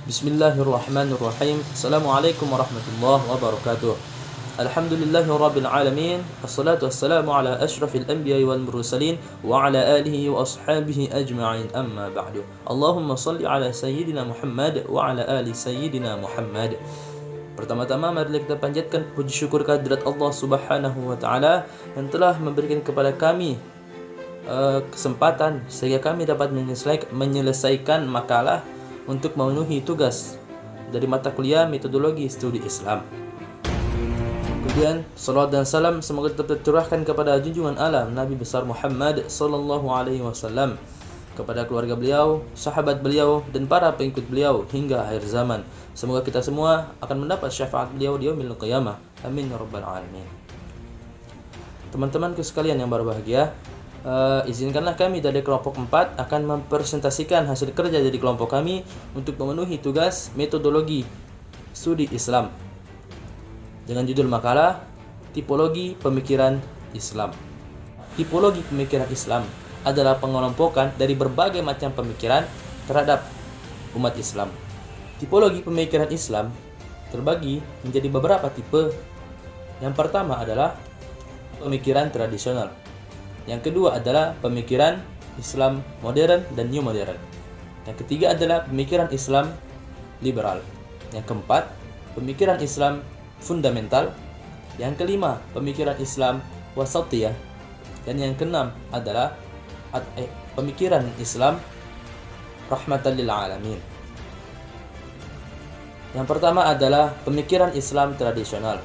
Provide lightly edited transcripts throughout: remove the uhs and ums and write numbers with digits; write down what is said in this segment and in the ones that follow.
Bismillahirrahmanirrahim. Assalamualaikum warahmatullahi wabarakatuh. Alhamdulillahirabbil alamin. Wassalatu wassalamu ala asyrafil anbiya'i wal mursalin wa ala alihi wa ashabihi ajma'in. Amma ba'du. Allahumma shalli ala sayyidina Muhammad wa ala ali sayyidina Muhammad. Pertama-tama mari kita panjatkan puji syukur kehadirat Allah Subhanahu wa taala yang telah memberikan kepada kami kesempatan sehingga kami dapat menyelesaikan makalah untuk memenuhi tugas dari mata kuliah metodologi studi Islam. Kemudian salawat dan salam semoga tetap tercurahkan kepada junjungan alam Nabi besar Muhammad sallallahu alaihi wasallam, kepada keluarga beliau, sahabat beliau dan para pengikut beliau hingga akhir zaman. Semoga kita semua akan mendapat syafaat beliau di yaumil qiyamah. Amin ya rabbal alamin. Teman-temanku sekalian yang berbahagia, izinkanlah kami dari kelompok 4 akan mempresentasikan hasil kerja dari kelompok kami untuk memenuhi tugas metodologi studi Islam dengan judul makalah Tipologi Pemikiran Islam. Tipologi pemikiran Islam adalah pengelompokan dari berbagai macam pemikiran terhadap umat Islam. Tipologi pemikiran Islam terbagi menjadi beberapa tipe. Yang pertama adalah pemikiran tradisional. Yang kedua adalah pemikiran Islam modern dan new modern. Yang ketiga adalah pemikiran Islam liberal. Yang keempat, pemikiran Islam fundamental. Yang kelima, pemikiran Islam wasatiyah. Dan yang keenam adalah pemikiran Islam rahmatan lil alamin. Yang pertama adalah pemikiran Islam tradisional.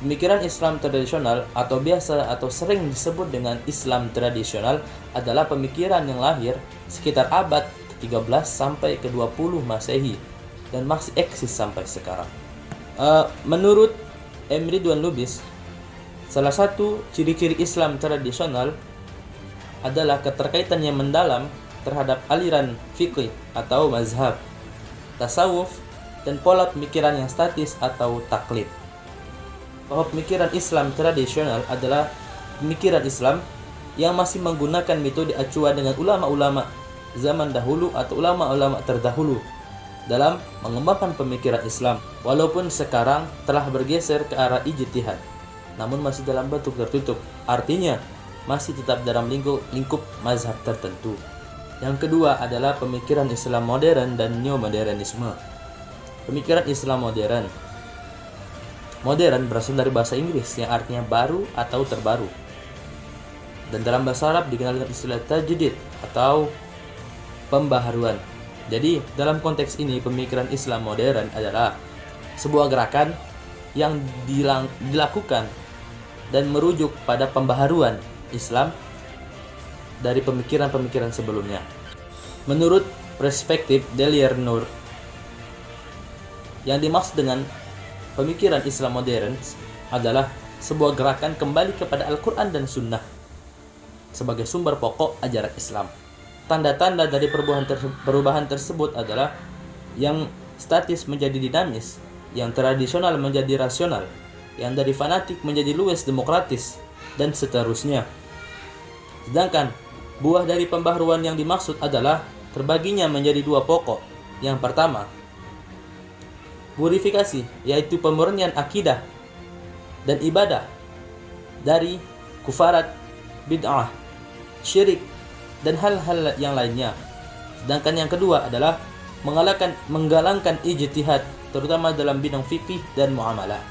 Pemikiran Islam tradisional atau biasa atau sering disebut dengan Islam tradisional adalah pemikiran yang lahir sekitar abad ke-13 sampai ke-20 Masehi dan masih eksis sampai sekarang. Menurut M. Ridwan Lubis, salah satu ciri-ciri Islam tradisional adalah keterkaitan yang mendalam terhadap aliran fikih atau mazhab, tasawuf, dan pola pemikiran yang statis atau taklid. Bahwa pemikiran Islam tradisional adalah pemikiran Islam yang masih menggunakan metode acuan dengan ulama-ulama zaman dahulu atau ulama-ulama terdahulu dalam mengembangkan pemikiran Islam, walaupun sekarang telah bergeser ke arah ijtihad, namun masih dalam bentuk tertutup, artinya masih tetap dalam lingkup mazhab tertentu. Yang kedua adalah pemikiran Islam modern dan neo-modernisme. Pemikiran Islam modern berasal dari bahasa Inggris yang artinya baru atau terbaru. Dan dalam bahasa Arab dikenal dengan istilah tajdid atau pembaharuan. Jadi, dalam konteks ini pemikiran Islam modern adalah sebuah gerakan yang dilakukan dan merujuk pada pembaharuan Islam dari pemikiran-pemikiran sebelumnya. Menurut perspektif Delir Nur, yang dimaksud dengan pemikiran Islam modern adalah sebuah gerakan kembali kepada Al-Quran dan Sunnah sebagai sumber pokok ajaran Islam. Tanda-tanda dari perubahan tersebut adalah yang statis menjadi dinamis, yang tradisional menjadi rasional, yang dari fanatik menjadi luwes demokratis, dan seterusnya. Sedangkan buah dari pembaharuan yang dimaksud adalah terbaginya menjadi dua pokok. Yang pertama, purifikasi, yaitu pemurnian akidah dan ibadah dari kufarat, bid'ah, syirik, dan hal-hal yang lainnya. Sedangkan yang kedua adalah menggalangkan ijtihad, terutama dalam bidang fikih dan muamalah.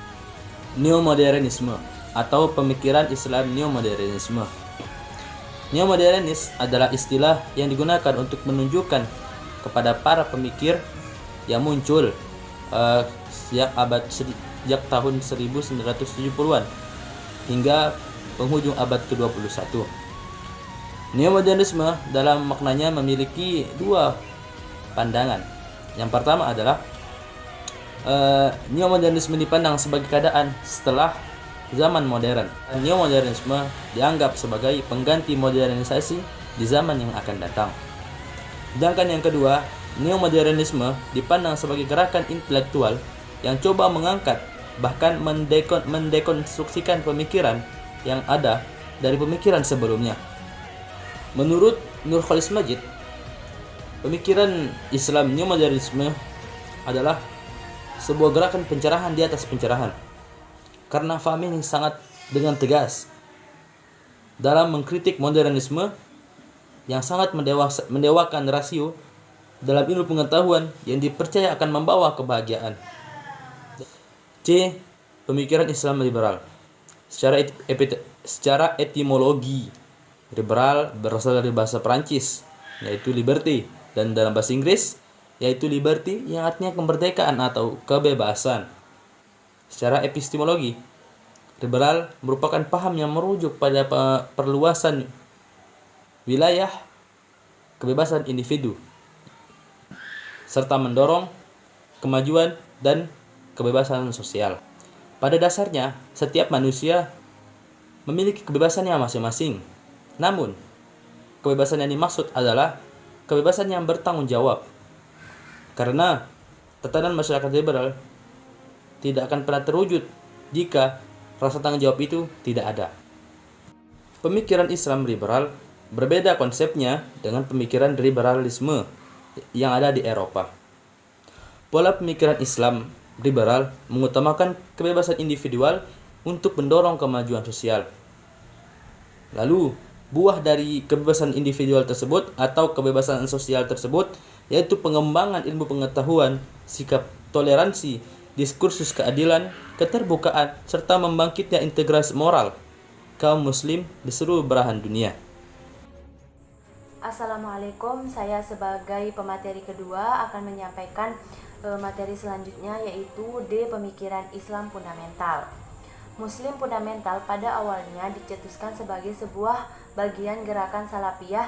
Neomodernisme atau pemikiran Islam neomodernisme. Neomodernis adalah istilah yang digunakan untuk menunjukkan kepada para pemikir yang muncul sejak tahun 1970-an hingga penghujung abad ke-21. Neomodernisme dalam maknanya memiliki dua pandangan. Yang pertama adalah neomodernisme dipandang sebagai keadaan setelah zaman modern. Neomodernisme dianggap sebagai pengganti modernisasi di zaman yang akan datang. Sedangkan yang kedua, neomodernisme dipandang sebagai gerakan intelektual yang coba mengangkat bahkan mendekonstruksikan pemikiran yang ada dari pemikiran sebelumnya. Menurut Nur Khalis Majid, pemikiran Islam neomodernisme adalah sebuah gerakan pencerahan di atas pencerahan. Karena Fahmi ini sangat dengan tegas dalam mengkritik modernisme yang sangat mendewakan rasio dalam ilmu pengetahuan yang dipercaya akan membawa kebahagiaan. C. Pemikiran Islam liberal. Secara etimologi, liberal berasal dari bahasa Perancis, yaitu liberty, dan dalam bahasa Inggris, yaitu liberty yang artinya kemerdekaan atau kebebasan. Secara epistemologi, liberal merupakan paham yang merujuk pada perluasan wilayah kebebasan individu, serta mendorong kemajuan dan kebebasan sosial. Pada dasarnya, setiap manusia memiliki kebebasannya masing-masing. Namun, kebebasan yang dimaksud adalah kebebasan yang bertanggung jawab. Karena tatanan masyarakat liberal tidak akan pernah terwujud jika rasa tanggung jawab itu tidak ada. Pemikiran Islam liberal berbeda konsepnya dengan pemikiran liberalisme yang ada di Eropa. Pola pemikiran Islam liberal mengutamakan kebebasan individual untuk mendorong kemajuan sosial. Lalu, buah dari kebebasan individual tersebut atau kebebasan sosial tersebut yaitu pengembangan ilmu pengetahuan, sikap toleransi, diskursus keadilan, keterbukaan, serta membangkitnya integrasi moral kaum muslim di seluruh belahan dunia. Assalamualaikum, saya sebagai pemateri kedua akan menyampaikan materi selanjutnya, yaitu D. Pemikiran Islam fundamental. Muslim fundamental pada awalnya dicetuskan sebagai sebuah bagian gerakan Salafiyah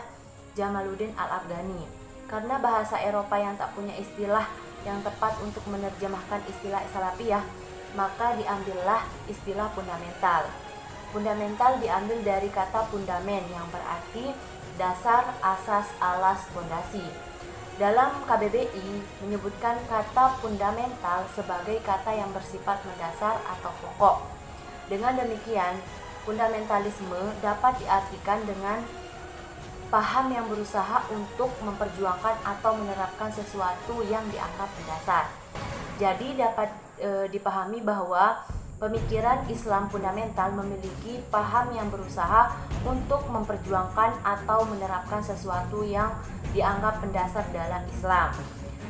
Jamaluddin Al-Afghani. Karena bahasa Eropa yang tak punya istilah yang tepat untuk menerjemahkan istilah Salafiyah, maka diambillah istilah fundamental. Fundamental diambil dari kata fundamen yang berarti dasar, asas, alas, fondasi. Dalam KBBI menyebutkan kata fundamental sebagai kata yang bersifat mendasar atau pokok. Dengan demikian, fundamentalisme dapat diartikan dengan paham yang berusaha untuk memperjuangkan atau menerapkan sesuatu yang dianggap mendasar. Jadi dapat dipahami bahwa pemikiran Islam fundamental memiliki paham yang berusaha untuk memperjuangkan atau menerapkan sesuatu yang dianggap mendasar dalam Islam.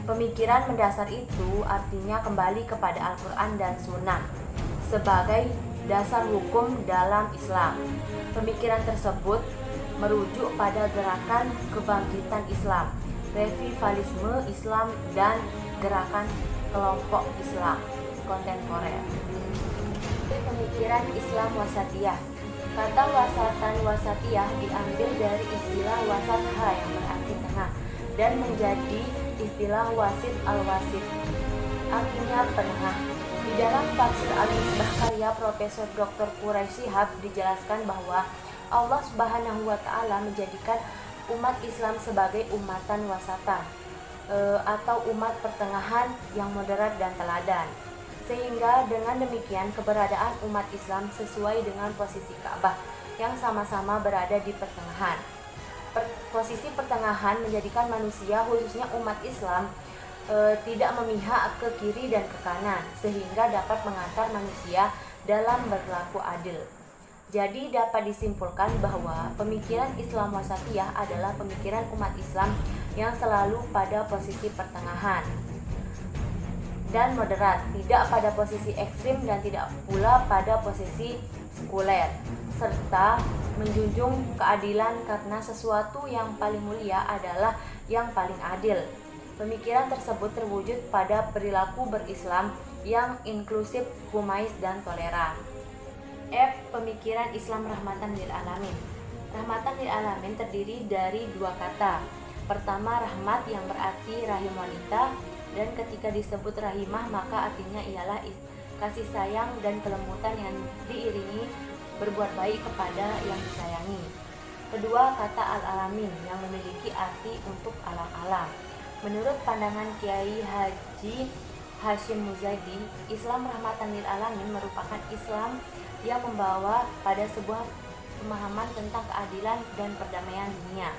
Pemikiran mendasar itu artinya kembali kepada Al-Quran dan Sunnah sebagai dasar hukum dalam Islam. Pemikiran tersebut merujuk pada gerakan kebangkitan Islam, revivalisme Islam, dan gerakan kelompok Islam kontemporer. Pemikiran Islam wasatiyah. Kata wasatiyah diambil dari istilah wasatha yang berarti tengah dan menjadi istilah wasit al-wasit, artinya penengah. Di dalam tafsir Al-Misbah karya Profesor Dr. Quraisy Shihab dijelaskan bahwa Allah Subhanahu wa Ta'ala menjadikan umat Islam sebagai umatan wasatan atau umat pertengahan yang moderat dan teladan. Sehingga dengan demikian keberadaan umat Islam sesuai dengan posisi Ka'bah yang sama-sama berada di pertengahan. Posisi pertengahan menjadikan manusia, khususnya umat Islam, tidak memihak ke kiri dan ke kanan, sehingga dapat mengantar manusia dalam berlaku adil. Jadi dapat disimpulkan bahwa pemikiran Islam wasatiyah adalah pemikiran umat Islam yang selalu pada posisi pertengahan dan moderat, tidak pada posisi ekstrim dan tidak pula pada posisi sekuler, serta menjunjung keadilan karena sesuatu yang paling mulia adalah yang paling adil. Pemikiran tersebut terwujud pada perilaku berislam yang inklusif, humais, dan toleran. F. Pemikiran Islam rahmatan lil alamin. Rahmatan lil alamin terdiri dari dua kata. Pertama, rahmat yang berarti rahim wanita, dan ketika disebut rahimah maka artinya ialah kasih sayang dan kelembutan yang diiringi berbuat baik kepada yang disayangi. Kedua, kata al-alamin yang memiliki arti untuk alam-alam. Menurut pandangan Kiai Haji Hashim Muzadi, Islam rahmatan lil alamin merupakan Islam yang membawa pada sebuah pemahaman tentang keadilan dan perdamaian dunia.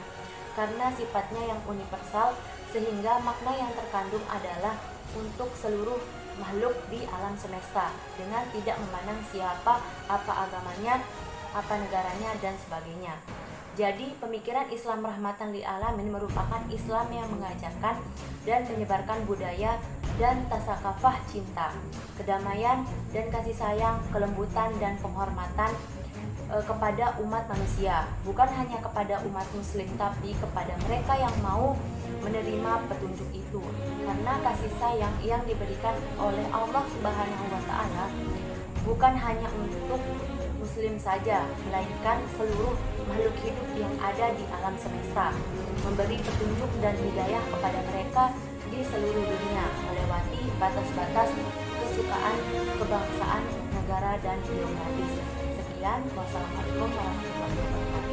Karena sifatnya yang universal, sehingga makna yang terkandung adalah untuk seluruh makhluk di alam semesta dengan tidak memandang siapa, apa agamanya, apa negaranya, dan sebagainya. Jadi pemikiran Islam rahmatan lil alamin merupakan Islam yang mengajarkan dan menyebarkan budaya dan tasakafah cinta, kedamaian dan kasih sayang, kelembutan dan penghormatan kepada umat manusia, bukan hanya kepada umat muslim tapi kepada mereka yang mau menerima petunjuk itu. Karena kasih sayang yang diberikan oleh Allah Subhanahu wa taala bukan hanya untuk muslim saja, melainkan seluruh makhluk hidup yang ada di alam semesta, memberi petunjuk dan hidayah kepada mereka di seluruh dunia melewati batas-batas kesukaan, kebangsaan, negara, dan geografis. Sekian, wassalamualaikum warahmatullahi wabarakatuh.